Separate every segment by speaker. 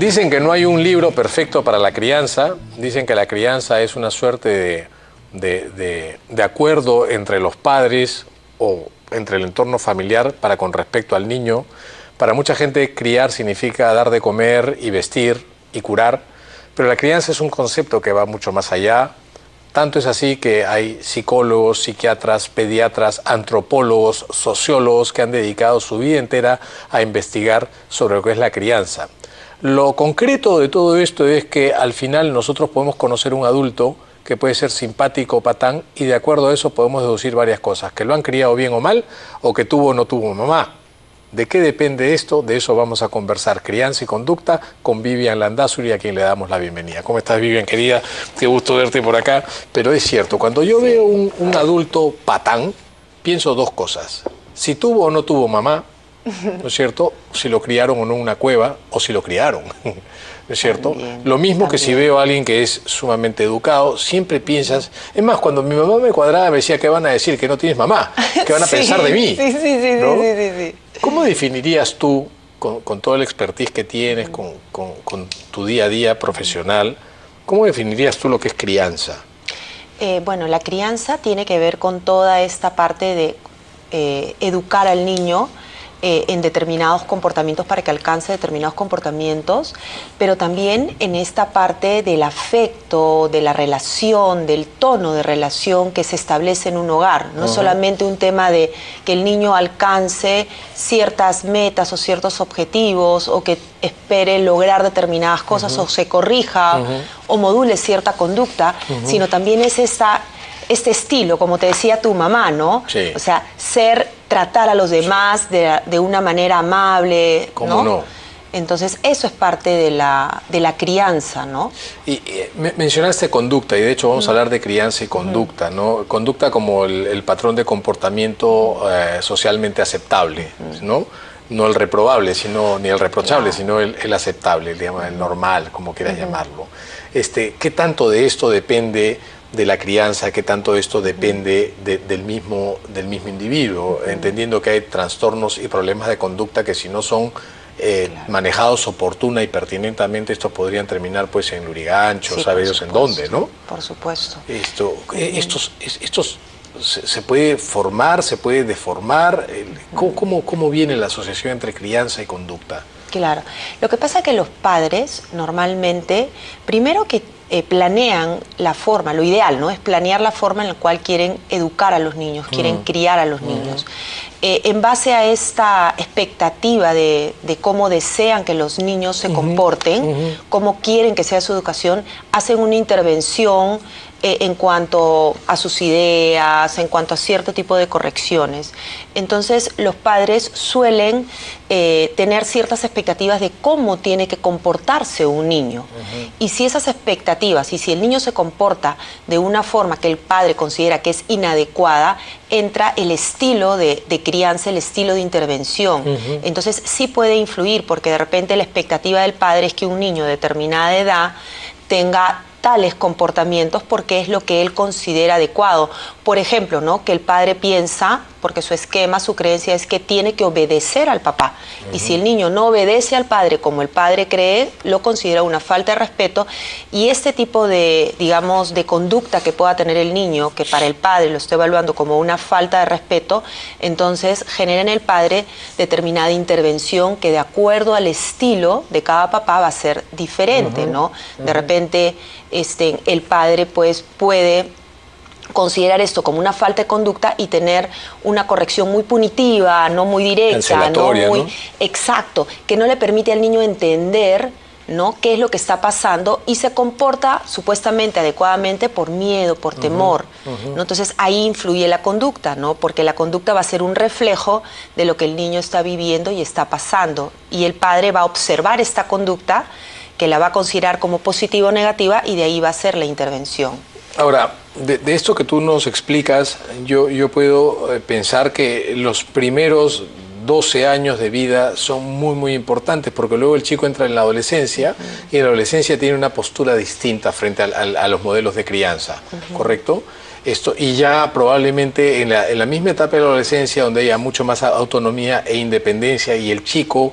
Speaker 1: Dicen que no hay un libro perfecto para la crianza. Dicen que la crianza es una suerte de acuerdo entre los padres o entre el entorno familiar para con respecto al niño. Para mucha gente criar significa dar de comer y vestir y curar, pero la crianza es un concepto que va mucho más allá. Tanto es así que hay psicólogos, psiquiatras, pediatras, antropólogos, sociólogos que han dedicado su vida entera a investigar sobre lo que es la crianza. Lo concreto de todo esto es que al final nosotros podemos conocer un adulto que puede ser simpático o patán y de acuerdo a eso podemos deducir varias cosas, que lo han criado bien o mal o que tuvo o no tuvo mamá. ¿De qué depende esto? De eso vamos a conversar. Crianza y conducta con Vivian Landázuri, a quien le damos la bienvenida. ¿Cómo estás, Vivian, querida? Qué gusto verte por acá. Pero es cierto, cuando yo veo un adulto patán, pienso dos cosas. Si tuvo o no tuvo mamá, ¿no es cierto? Si lo criaron o no en una cueva, o si lo criaron, ¿no es cierto? También, lo mismo que si veo a alguien que es sumamente educado, siempre piensas... Es más, cuando mi mamá me cuadraba me decía que van a decir que no tienes mamá, que van a pensar de mí. ¿No?
Speaker 2: Sí.
Speaker 1: ¿Cómo definirías tú, con todo el expertise que tienes, con tu día a día profesional, cómo definirías tú lo que es crianza?
Speaker 2: Bueno, la crianza tiene que ver con toda esta parte de educar al niño en determinados comportamientos para que alcance determinados comportamientos, pero también en esta parte del afecto, de la relación, del tono de relación que se establece en un hogar. No solamente un tema de que el niño alcance ciertas metas o ciertos objetivos o que espere lograr determinadas cosas o se corrija o module cierta conducta, sino también es este estilo, como te decía tu mamá, ¿no?
Speaker 1: Sí.
Speaker 2: O sea, tratar a los demás de una manera amable,
Speaker 1: ¿Cómo no?
Speaker 2: Entonces, eso es parte de la crianza, ¿no?
Speaker 1: Y mencionaste conducta, y de hecho vamos a hablar de crianza y conducta, ¿no? Conducta como el patrón de comportamiento socialmente aceptable, ¿no? No el reprobable, ni el reprochable, sino el aceptable, el normal, como quieras llamarlo. ¿Qué tanto de esto depende de la crianza, qué tanto esto depende del mismo individuo, entendiendo que hay trastornos y problemas de conducta que si no son manejados oportuna y pertinentemente, estos podrían terminar pues en luriganchos, sí, sabe Dios en dónde, ¿no?
Speaker 2: Por supuesto.
Speaker 1: Estos se puede formar, se puede deformar. ¿Cómo viene la asociación entre crianza y conducta?
Speaker 2: Claro. Lo que pasa es que los padres normalmente, primero que planean la forma, lo ideal, ¿no? Es planear la forma en la cual quieren educar a los niños, quieren criar a los niños. En base a esta expectativa de cómo desean que los niños se comporten, cómo quieren que sea su educación, hacen una intervención en cuanto a sus ideas, en cuanto a cierto tipo de correcciones. Entonces, los padres suelen tener ciertas expectativas de cómo tiene que comportarse un niño. Y si esas expectativas, y si el niño se comporta de una forma que el padre considera que es inadecuada, entra el estilo de crianza, el estilo de intervención. Entonces, sí puede influir, porque de repente la expectativa del padre es que un niño de determinada edad tenga tales comportamientos porque es lo que él considera adecuado. Por ejemplo, ¿no? Que el padre piensa, porque su esquema, su creencia es que tiene que obedecer al papá. Y si el niño no obedece al padre como el padre cree, lo considera una falta de respeto. Y este tipo de, digamos, de conducta que pueda tener el niño, que para el padre lo está evaluando como una falta de respeto, entonces genera en el padre determinada intervención que de acuerdo al estilo de cada papá va a ser diferente, ¿no? De repente el padre pues puede considerar esto como una falta de conducta y tener una corrección muy punitiva, no muy directa, ¿no? Exacto, que no le permite al niño entender, ¿no?, qué es lo que está pasando y se comporta supuestamente adecuadamente por miedo, por temor, ¿no? Entonces ahí influye la conducta, ¿no? Porque la conducta va a ser un reflejo de lo que el niño está viviendo y está pasando, y el padre va a observar esta conducta, que la va a considerar como positiva o negativa, y de ahí va a ser la intervención.
Speaker 1: Ahora, de esto que tú nos explicas, yo puedo pensar que los primeros 12 años de vida son muy importantes, porque luego el chico entra en la adolescencia y en la adolescencia tiene una postura distinta frente a los modelos de crianza, ¿correcto? Y ya probablemente en la misma etapa de la adolescencia, donde haya mucho más autonomía e independencia y el chico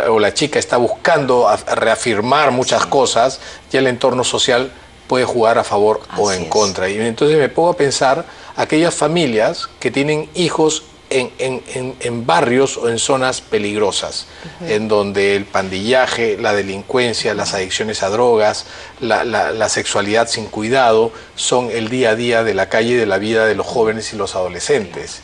Speaker 1: o la chica está buscando reafirmar muchas cosas, ya el entorno social puede jugar a favor o en contra. Y entonces me pongo a pensar aquellas familias que tienen hijos en barrios o en zonas peligrosas, en donde el pandillaje, la delincuencia, las adicciones a drogas, la sexualidad sin cuidado son el día a día de la calle y de la vida de los jóvenes y los adolescentes.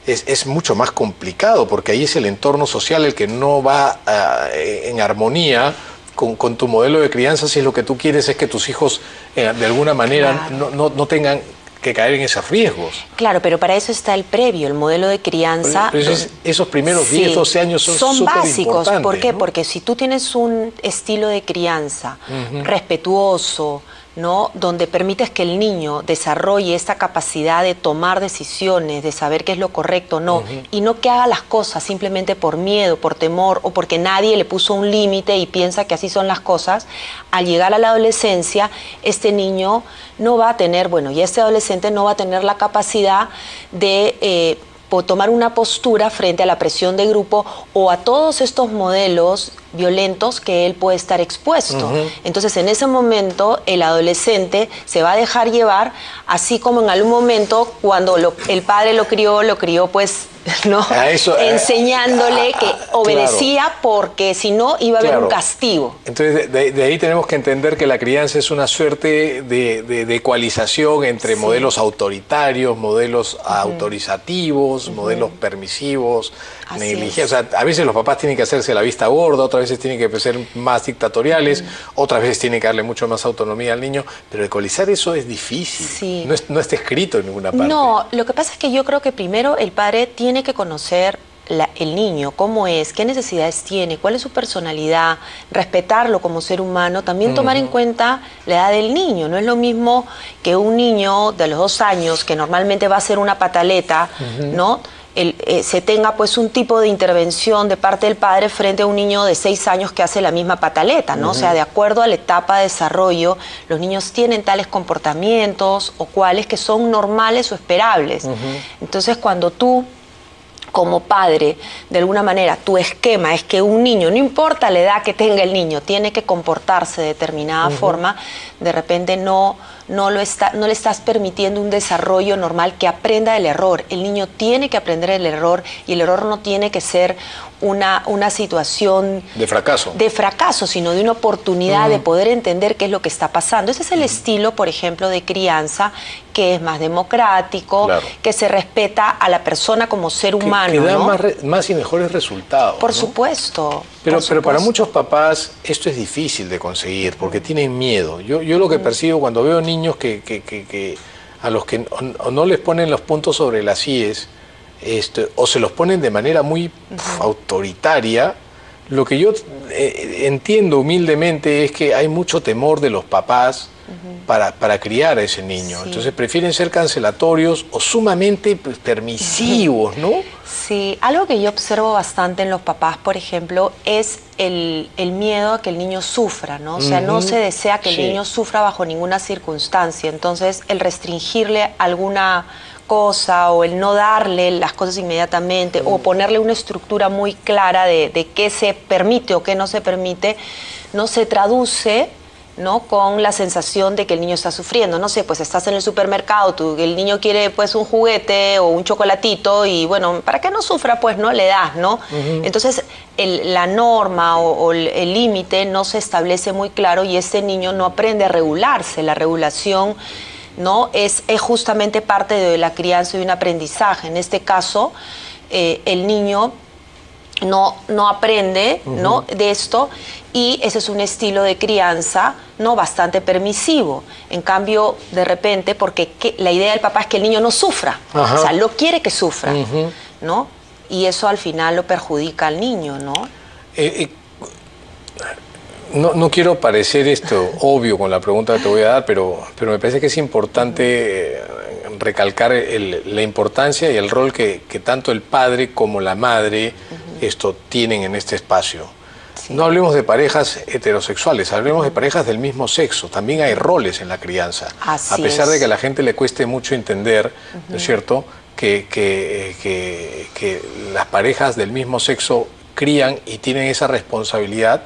Speaker 1: Es mucho más complicado porque ahí es el entorno social el que no va en armonía con tu modelo de crianza, si lo que tú quieres es que tus hijos de alguna manera no tengan que caer en esos riesgos.
Speaker 2: Claro, pero para eso está el previo, el modelo de crianza.
Speaker 1: Pero esos primeros 10, 12 años son
Speaker 2: básicos. ¿Por qué?
Speaker 1: ¿no?
Speaker 2: Porque si tú tienes un estilo de crianza respetuoso, ¿no? Donde permites que el niño desarrolle esta capacidad de tomar decisiones, de saber qué es lo correcto o no, y no que haga las cosas simplemente por miedo, por temor o porque nadie le puso un límite y piensa que así son las cosas, al llegar a la adolescencia, este niño no va a tener, y este adolescente no va a tener la capacidad de tomar una postura frente a la presión de grupo o a todos estos modelos violentos que él puede estar expuesto. Entonces, en ese momento, el adolescente se va a dejar llevar, así como en algún momento, cuando el padre lo crió pues, ¿no? Enseñándole que obedecía porque si no iba a haber un castigo.
Speaker 1: Entonces, de ahí tenemos que entender que la crianza es una suerte de ecualización entre modelos autoritarios, modelos autorizativos, modelos permisivos, negligentes. O sea, a veces los papás tienen que hacerse la vista gorda, otras veces tienen que ser más dictatoriales, otras veces tienen que darle mucho más autonomía al niño, pero ecualizar eso es difícil.
Speaker 2: Sí.
Speaker 1: No está escrito en ninguna parte.
Speaker 2: No, lo que pasa es que yo creo que primero el padre tiene que conocer el niño, cómo es, qué necesidades tiene, cuál es su personalidad, respetarlo como ser humano, también tomar en cuenta la edad del niño. No es lo mismo que un niño de los 2 años, que normalmente va a ser una pataleta, ¿no? Se tenga pues un tipo de intervención de parte del padre frente a un niño de 6 años que hace la misma pataleta, ¿no? O sea, de acuerdo a la etapa de desarrollo, los niños tienen tales comportamientos o cuales que son normales o esperables. Entonces, cuando tú, como padre, de alguna manera, tu esquema es que un niño, no importa la edad que tenga el niño, tiene que comportarse de determinada forma, de repente no le estás permitiendo un desarrollo normal que aprenda del error. El niño tiene que aprender el error y el error no tiene que ser una situación
Speaker 1: de fracaso,
Speaker 2: sino de una oportunidad de poder entender qué es lo que está pasando. Ese es el estilo, por ejemplo, de crianza que es más democrático, que se respeta a la persona como ser humano.
Speaker 1: Que da
Speaker 2: ¿no?
Speaker 1: más y mejores resultados.
Speaker 2: Por supuesto.
Speaker 1: Pero para muchos papás esto es difícil de conseguir porque tienen miedo. Yo lo que percibo cuando veo niños que a los que no les ponen los puntos sobre las íes, o se los ponen de manera muy autoritaria, lo que yo entiendo humildemente es que hay mucho temor de los papás para criar a ese niño. Entonces prefieren ser cancelatorios o sumamente permisivos, ¿no?
Speaker 2: Sí, algo que yo observo bastante en los papás, por ejemplo, es el miedo a que el niño sufra, ¿no? O sea, no se desea que el niño sufra bajo ninguna circunstancia. Entonces, el restringirle alguna cosa o el no darle las cosas inmediatamente o ponerle una estructura muy clara de qué se permite o qué no se permite, no se traduce, ¿no? Con la sensación de que el niño está sufriendo. No sé, pues estás en el supermercado, el niño quiere pues un juguete o un chocolatito y bueno, para que no sufra pues no le das, ¿no? Entonces la norma o el límite no se establece muy claro y este niño no aprende a regularse. La regulación, ¿no? es justamente parte de la crianza y un aprendizaje. En este caso, el niño no aprende, ¿no? de esto, y ese es un estilo de crianza, ¿no? bastante permisivo. En cambio, de repente, porque la idea del papá es que el niño no sufra, o sea, lo quiere que sufra, ¿no? Y eso al final lo perjudica al niño, ¿no?
Speaker 1: No quiero parecer obvio con la pregunta que te voy a dar, pero me parece que es importante recalcar la importancia y el rol que tanto el padre como la madre tienen en este espacio.
Speaker 2: Sí.
Speaker 1: No hablemos de parejas heterosexuales, hablemos de parejas del mismo sexo. También hay roles en la crianza.
Speaker 2: Así
Speaker 1: a pesar
Speaker 2: es.
Speaker 1: de que a la gente le cueste mucho entender, ¿no es cierto?, que las parejas del mismo sexo crían y tienen esa responsabilidad,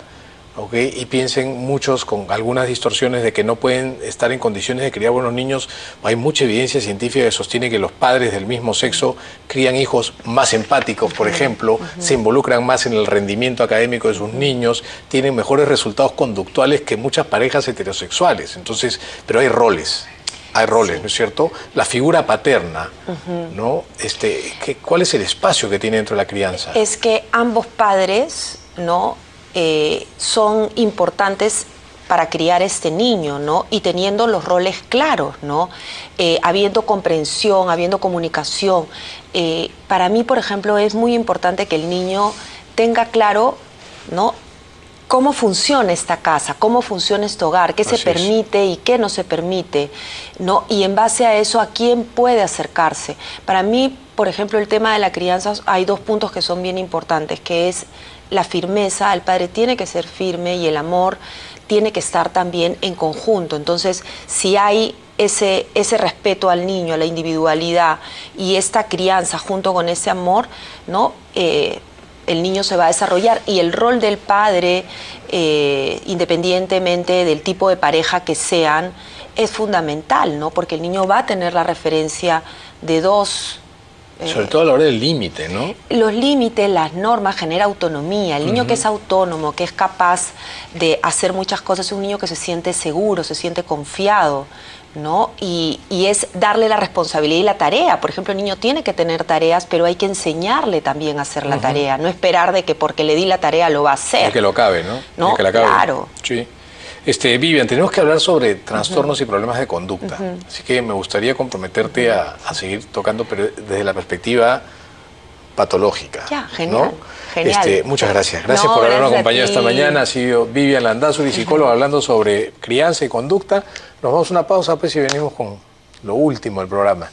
Speaker 1: ¿ok? Y piensen muchos con algunas distorsiones de que no pueden estar en condiciones de criar buenos niños. Hay mucha evidencia científica que sostiene que los padres del mismo sexo crían hijos más empáticos, por ejemplo, se involucran más en el rendimiento académico de sus niños, tienen mejores resultados conductuales que muchas parejas heterosexuales. Entonces, pero hay roles. Hay roles, ¿no es cierto? La figura paterna, ¿no? ¿Cuál es el espacio que tiene dentro de la crianza?
Speaker 2: Es que ambos padres, ¿no?, son importantes para criar este niño, ¿no? Y teniendo los roles claros, ¿no? Habiendo comprensión, habiendo comunicación. Para mí, por ejemplo, es muy importante que el niño tenga claro, ¿no?, cómo funciona esta casa, cómo funciona este hogar, qué se permite y qué no se permite, ¿no? Y en base a eso, ¿a quién puede acercarse? Para mí, por ejemplo, el tema de la crianza, hay dos puntos que son bien importantes, que es la firmeza. El padre tiene que ser firme y el amor tiene que estar también en conjunto. Entonces, si hay ese respeto al niño, a la individualidad y esta crianza junto con ese amor, ¿no?, el niño se va a desarrollar, y el rol del padre, independientemente del tipo de pareja que sean, es fundamental, ¿no? Porque el niño va a tener la referencia de dos.
Speaker 1: Sobre todo a la hora del límite, ¿no?
Speaker 2: Los límites, las normas, genera autonomía. El niño que es autónomo, que es capaz de hacer muchas cosas, es un niño que se siente seguro, se siente confiado, ¿no? Y es darle la responsabilidad y la tarea. Por ejemplo, el niño tiene que tener tareas, pero hay que enseñarle también a hacer la tarea. No esperar de que porque le di la tarea lo va a hacer.
Speaker 1: Hay que lo acabe, ¿no?
Speaker 2: ¿No?
Speaker 1: Hay que la acabe.
Speaker 2: Claro.
Speaker 1: Sí. Vivian, tenemos que hablar sobre trastornos y problemas de conducta. Así que me gustaría comprometerte a seguir tocando, pero desde la perspectiva patológica.
Speaker 2: Ya, genial.
Speaker 1: ¿no?
Speaker 2: Genial.
Speaker 1: Muchas gracias. Gracias por habernos acompañado esta mañana. Ha sido Vivian Landázuri, psicóloga, hablando sobre crianza y conducta. Nos vamos a una pausa, pues, y venimos con lo último del programa.